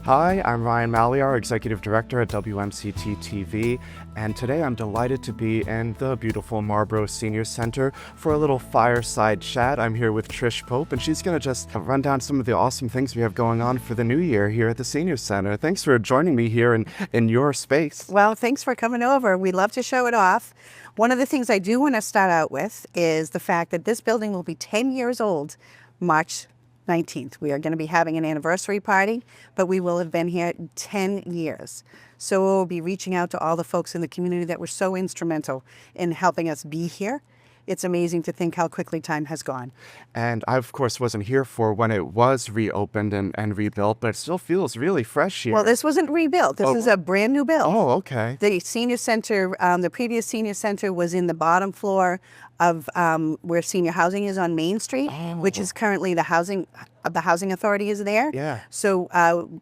Hi, I'm Ryan Malyar, Executive Director at WMCT-TV, and today I'm delighted to be in the beautiful Marlborough Senior Center for a little fireside chat. I'm here with Trish Pope, and she's going to just run down some of the awesome things we have going on for the new year here at the Senior Center. Thanks for joining me here in your space. Well, thanks for coming over. We love to show it off. One of the things I do want to start out with is the fact that this building will be 10 years old March 19th. We are going to be having an anniversary party, but we will have been here 10 years. So we'll be reaching out to all the folks in the community that were so instrumental in helping us be here. It's amazing to think how quickly time has gone. And I, of course, wasn't here for when it was reopened and rebuilt, but it still feels really fresh here. Well, this wasn't rebuilt. This is a brand new build. Oh, okay. The senior center, the previous senior center was in the bottom floor of where senior housing is on Main Street, which is currently the housing authority is there. Yeah. So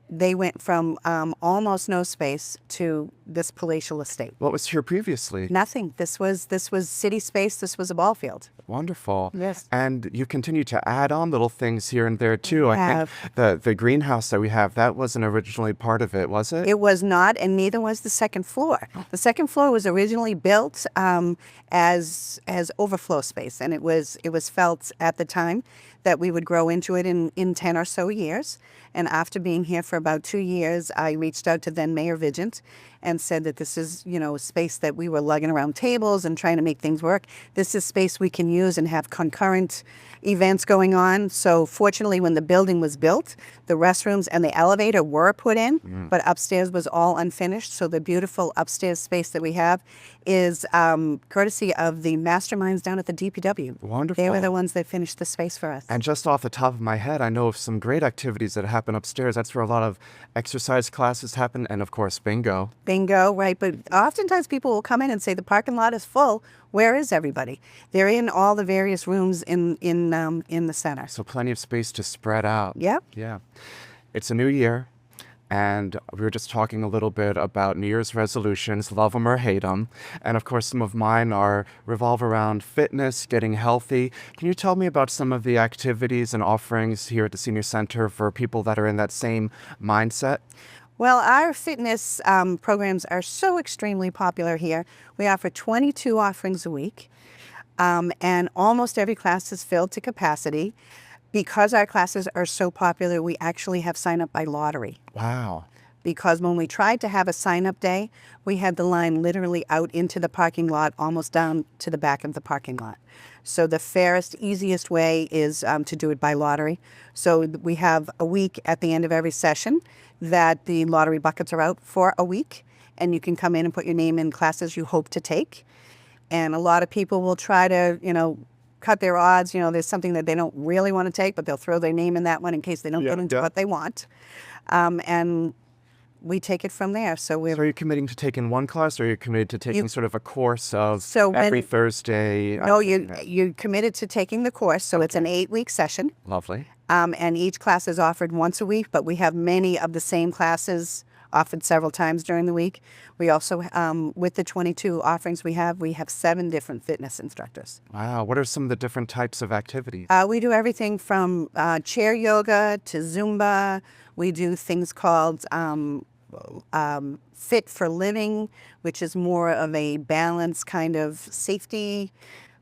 they went from almost no space to this palatial estate. What was here previously? Nothing. This was city space. This was a ball field. Wonderful. Yes. And you continue to add on little things here and there too. I think the greenhouse that we have, that wasn't originally part of it, was it? It was not, and neither was the second floor. The second floor was originally built as overflow space, and it was felt at the time that we would grow into it in 10 or so years. And after being here for about 2 years, I reached out to then Mayor Vigent and said that this is, a space that we were lugging around tables and trying to make things work. This is space we can use and have concurrent events going on. So fortunately, when the building was built, the restrooms and the elevator were put in, but upstairs was all unfinished. So the beautiful upstairs space that we have is courtesy of the masterminds down at the DPW. Wonderful. They were the ones that finished the space for us. And just off the top of my head, I know of some great activities that happen upstairs. That's where a lot of exercise classes happen, and of course, bingo. Bingo, right. But oftentimes people will come in and say, the parking lot is full. Where is everybody? They're in all the various rooms in the center. So plenty of space to spread out. Yep. Yeah. It's a new year. And we were just talking a little bit about New Year's resolutions, love them or hate them. And of course, some of mine revolve around fitness, getting healthy. Can you tell me about some of the activities and offerings here at the Senior Center for people that are in that same mindset? Well, our fitness programs are so extremely popular here. We offer 22 offerings a week, and almost every class is filled to capacity. Because our classes are so popular, we actually have sign up by lottery. Wow. Because when we tried to have a sign-up day, we had the line literally out into the parking lot, almost down to the back of the parking lot. So the fairest, easiest way is to do it by lottery. So we have a week at the end of every session that the lottery buckets are out for a week, and you can come in and put your name in classes you hope to take. And a lot of people will try to, cut their odds. There's something that they don't really want to take, but they'll throw their name in that one in case they don't get into what they want. And we take it from there. So are you committing to taking one class, or are you committed to taking sort of a course of every Thursday? No, you're committed to taking the course. So it's an 8-week session. Lovely. And each class is offered once a week, but we have many of the same classes offered several times during the week. We also, with the 22 offerings we have 7 different fitness instructors. Wow. What are some of the different types of activities? We do everything from chair yoga to Zumba. We do things called Fit for Living, which is more of a balanced kind of safety,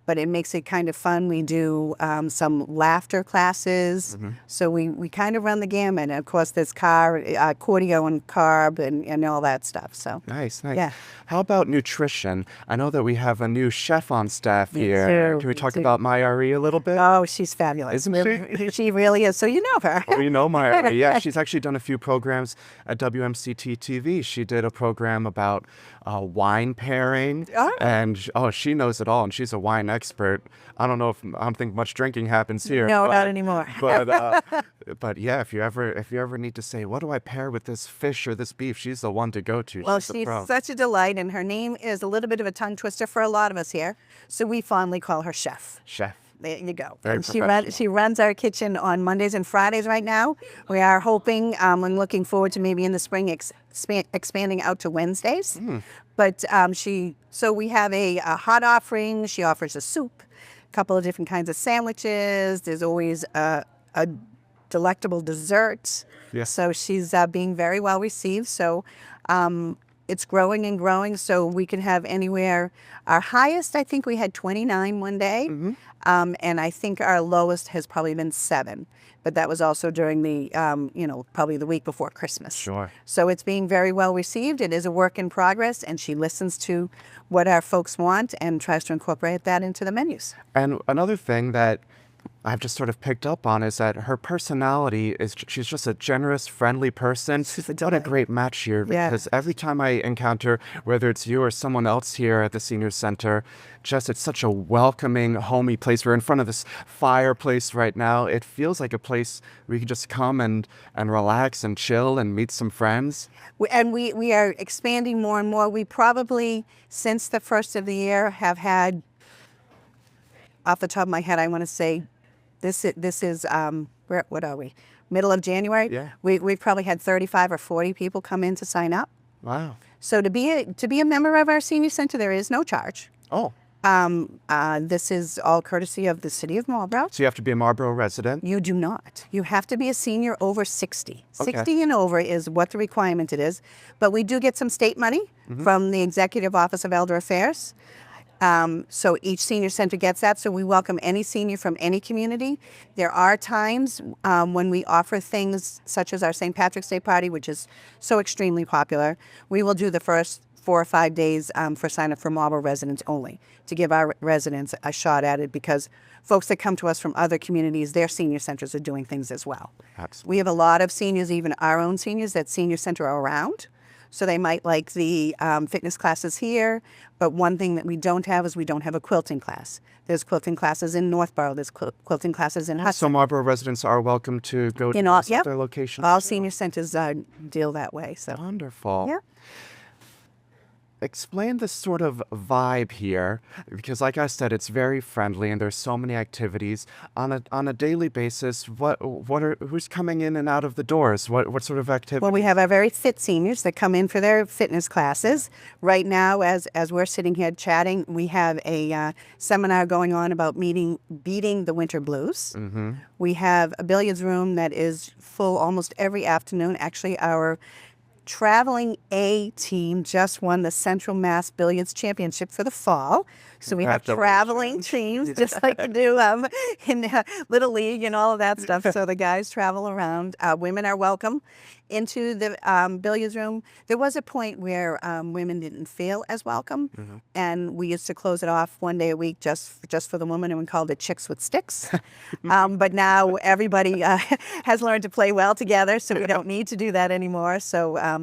but it makes it kind of fun. We do some laughter classes. So we kind of run the gamut. And of course, there's cardio and carb and all that stuff. So Nice. Yeah. How about nutrition? I know that we have a new chef on staff here. Sure. Can we talk about Mayari a little bit? Oh, she's fabulous. Isn't she? She really is. So you know her. We know Mayari. Yeah, she's actually done a few programs at WMCT-TV. She did a program about wine pairing, and she knows it all, and she's a wine expert. I don't think much drinking happens here. No, not anymore. But yeah, if you ever need to say, what do I pair with this fish or this beef, she's the one to go to. Well, she's such a delight, and her name is a little bit of a tongue twister for a lot of us here. So we fondly call her Chef. Chef. There you go. Very And she runs our kitchen on Mondays and Fridays right now. We are hoping and looking forward to maybe in the spring expanding out to Wednesdays. But so we have a hot offering. She offers a soup, a couple of different kinds of sandwiches. There's always a delectable desserts. Yeah. So she's being very well received. So it's growing and growing. So we can have anywhere. Our highest, I think we had 29 one day. And I think our lowest has probably been 7. But that was also during the, probably the week before Christmas. Sure. So it's being very well received. It is a work in progress, and she listens to what our folks want and tries to incorporate that into the menus. And another thing that I've just sort of picked up on is that her personality is, she's just a generous, friendly person. She's a What a delight. great match here, Yeah. because every time I encounter, whether it's you or someone else here at the senior center, just it's such a welcoming, homey place. We're in front of this fireplace right now. It feels like a place where you can just come and relax and chill and meet some friends. We are expanding more and more. We probably, since the first of the year, have had, off the top of my head, I want to say, this is what are we? Middle of January. Yeah. We've probably had 35 or 40 people come in to sign up. Wow. So to be a member of our senior center, there is no charge. Oh, This is all courtesy of the city of Marlborough. so you have to be a Marlborough resident. You do not. You have to be a senior over 60. Okay. 60 and over is what the requirement it is. But we do get some state money from the Executive Office of Elder Affairs. So each senior center gets that. So we welcome any senior from any community. There are times when we offer things such as our St. Patrick's Day party, which is so extremely popular. We will do the first 4 or 5 days for sign up for Marlborough residents only, to give our residents a shot at it, because folks that come to us from other communities, their senior centers are doing things as well. Absolutely. We have a lot of seniors, even our own seniors, that senior center are around. So they might like the fitness classes here, but one thing that we don't have is we don't have a quilting class. There's quilting classes in Northborough. There's quilting classes in Hudson. So Marlborough residents are welcome to go In to all, those yep. other locations. All senior centers deal that way. So Wonderful. yeah. Explain the sort of vibe here, because like I said, it's very friendly and there's so many activities on a daily basis. Who's coming in and out of the doors? What sort of activities? Well, we have our very fit seniors that come in for their fitness classes. Right now, as we're sitting here chatting, we have a seminar going on about beating the winter blues. We have a billiards room that is full almost every afternoon. Actually, our traveling A team just won the Central Mass Billiards Championship for the fall. So we have traveling teams, just like you do in Little League and all of that stuff. So the guys travel around. Women are welcome into the billiards room. There was a point where women didn't feel as welcome, and we used to close it off one day a week just for the women, and we called it Chicks with Sticks. But now everybody has learned to play well together, so we don't need to do that anymore. So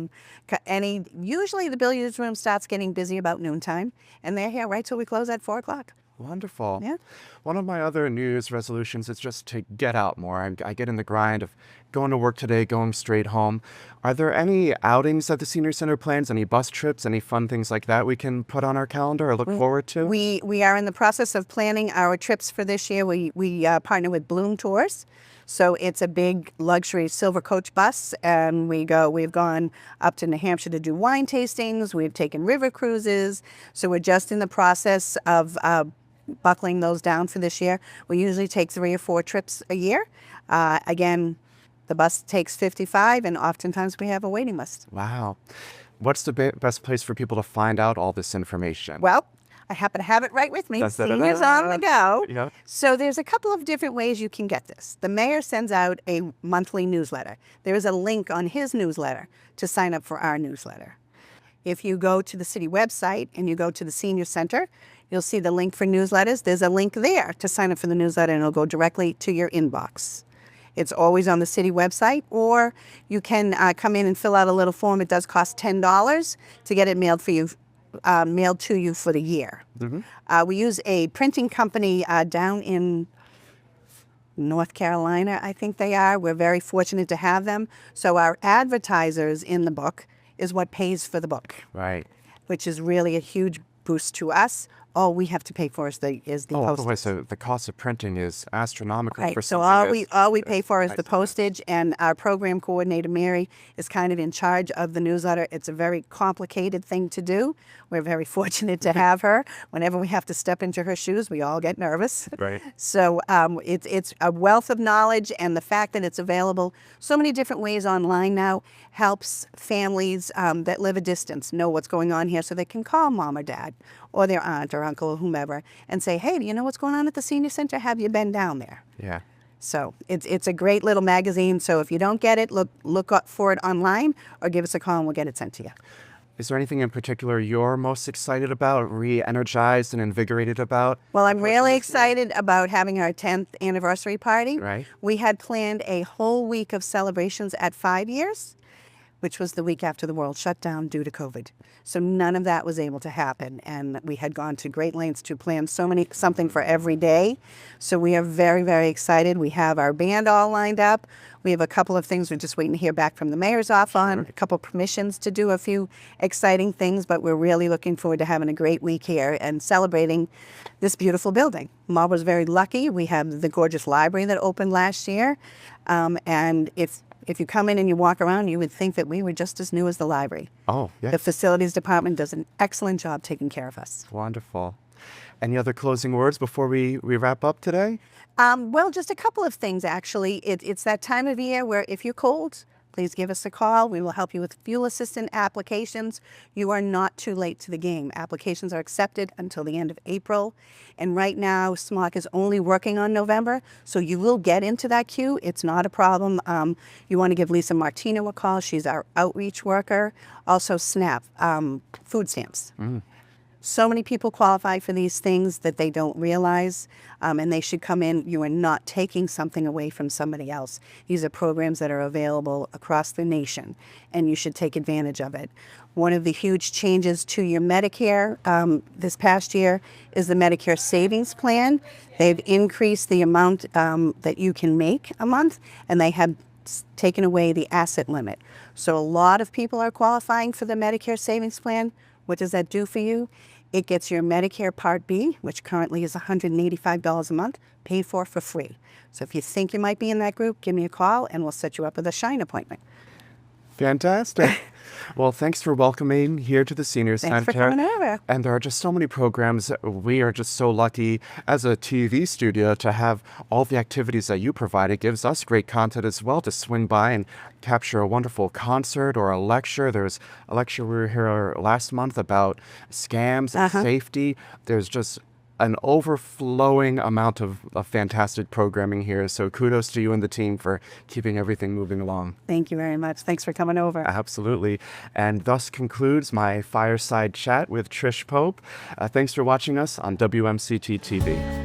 usually the billiards room starts getting busy about noontime, and they're here right till we close at 4 o'clock. Wonderful. Yeah. One of my other New Year's resolutions is just to get out more. I get in the grind of going to work today, going straight home. Are there any outings that the Senior Center plans, any bus trips, any fun things like that we can put on our calendar or look forward to? We are in the process of planning our trips for this year. We partner with Bloom Tours. So it's a big luxury silver coach bus, and we've gone up to New Hampshire to do wine tastings. We've taken river cruises. So we're just in the process of buckling those down for this year. We usually take 3 or 4 trips a year. Again, the bus takes 55, and oftentimes we have a waiting list. Wow. What's the best place for people to find out all this information? Well, I happen to have it right with me. Da-da-da-da. Seniors on the go. Yeah. So there's a couple of different ways you can get this. The mayor sends out a monthly newsletter. There is a link on his newsletter to sign up for our newsletter. If you go to the city website and you go to the senior center, you'll see the link for newsletters. There's a link there to sign up for the newsletter, and it'll go directly to your inbox. It's always on the city website, or you can come in and fill out a little form. It does cost $10 to get it mailed to you for the year. We use a printing company down in North Carolina, I think they are. We're very fortunate to have them. So our advertisers in the book is what pays for the book, Right. which is really a huge boost to us. all we have to pay for is the Oh, postage. otherwise the cost of printing is astronomical for Right. So something all we pay for is the postage, and our program coordinator Mary is kind of in charge of the newsletter. It's a very complicated thing to do. We're very fortunate to have her. Whenever we have to step into her shoes, we all get nervous. Right. So it's a wealth of knowledge, and the fact that it's available so many different ways online now helps families that live a distance know what's going on here, so they can call mom or dad or their aunt or uncle or whomever and say, hey, do you know what's going on at the senior center? Have you been down there? Yeah. So it's a great little magazine. So if you don't get it, look up for it online or give us a call and we'll get it sent to you. Is there anything in particular you're most excited about, re-energized and invigorated about? Well, I'm really excited about having our 10th anniversary party. Right. We had planned a whole week of celebrations at 5 years, which was the week after the world shut down due to COVID. So none of that was able to happen. And we had gone to great lengths to plan something for every day. So we are very, very excited. We have our band all lined up. We have a couple of things we're just waiting to hear back from the mayor's office on, a couple permissions to do a few exciting things, but we're really looking forward to having a great week here and celebrating this beautiful building. Marlborough's very lucky. We have the gorgeous library that opened last year. And if you come in and you walk around, you would think that we were just as new as the library. Oh, yeah. The facilities department does an excellent job taking care of us. Wonderful. Any other closing words before we wrap up today? Well, just a couple of things, actually. It's that time of year where if you're cold, please give us a call. We will help you with fuel assistant applications. You are not too late to the game. Applications are accepted until the end of April. And right now, SMOC is only working on November, so you will get into that queue. It's not a problem. You want to give Lisa Martino a call. She's our outreach worker. Also, SNAP, food stamps. So many people qualify for these things that they don't realize, and they should come in. You are not taking something away from somebody else. These are programs that are available across the nation, and you should take advantage of it. One of the huge changes to your Medicare this past year is the Medicare Savings Plan. They've increased the amount that you can make a month, and they have taken away the asset limit. So a lot of people are qualifying for the Medicare Savings Plan. What does that do for you? It gets your Medicare Part B, which currently is $185 a month, paid for free. So if you think you might be in that group, give me a call and we'll set you up with a Shine appointment. Fantastic. Well, thanks for welcoming here to the Senior Center. Thanks for coming over. And there are just so many programs. We are just so lucky as a TV studio to have all the activities that you provide. It gives us great content as well to swing by and capture a wonderful concert or a lecture. There's a lecture we were here last month about scams and safety. There's just an overflowing amount of fantastic programming here. So kudos to you and the team for keeping everything moving along. Thank you very much. Thanks for coming over. Absolutely. And thus concludes my fireside chat with Trish Pope. Thanks for watching us on WMCT-TV.